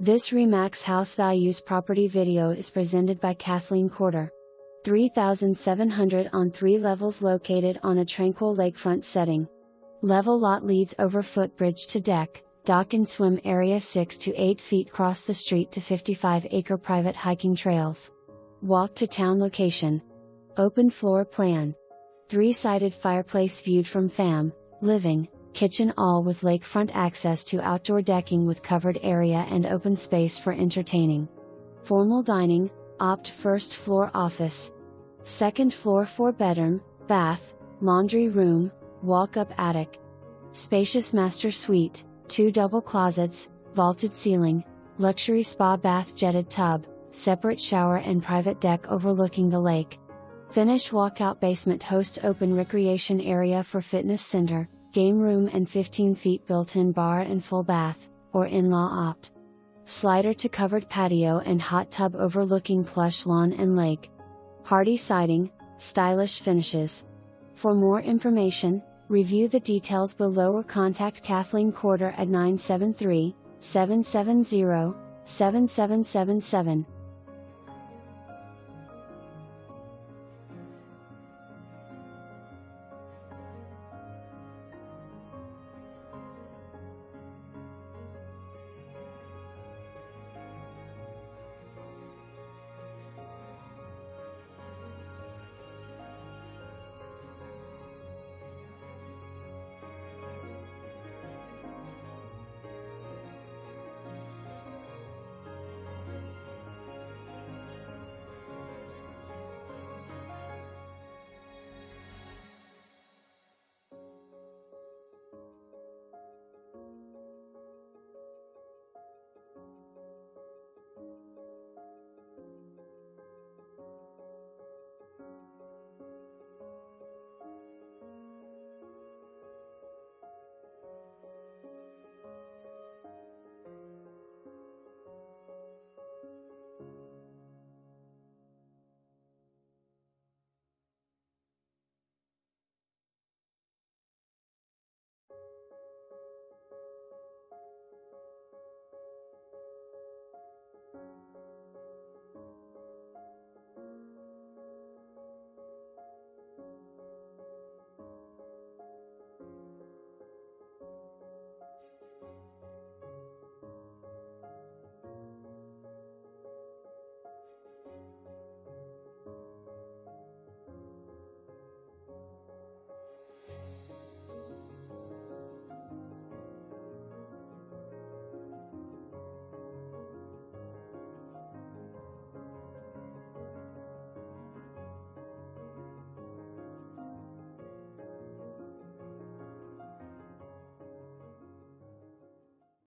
This Remax House Values property video is presented by Kathleen Corder. 3,700 on 3 levels located on a tranquil lakefront setting. Level lot leads over footbridge to deck, dock and swim area 6 to 8 feet cross the street to 55-acre private hiking trails. Walk to town location. Open floor plan. 3-sided fireplace viewed from FAM, living, kitchen all with lakefront access to outdoor decking with covered area and open space for entertaining. Formal dining, opt first floor office. Second floor 4-bedroom, bath, laundry room, walk-up attic. Spacious master suite, 2 double closets, vaulted ceiling, luxury spa bath jetted tub, separate shower and private deck overlooking the lake. Finished walkout basement host open recreation area for fitness center, game room and 15 feet built-in bar and full bath, or in-law opt. Slider to covered patio and hot tub overlooking plush lawn and lake. Hardy siding, stylish finishes. For more information, review the details below or contact Kathleen Corder at 973-770-7777.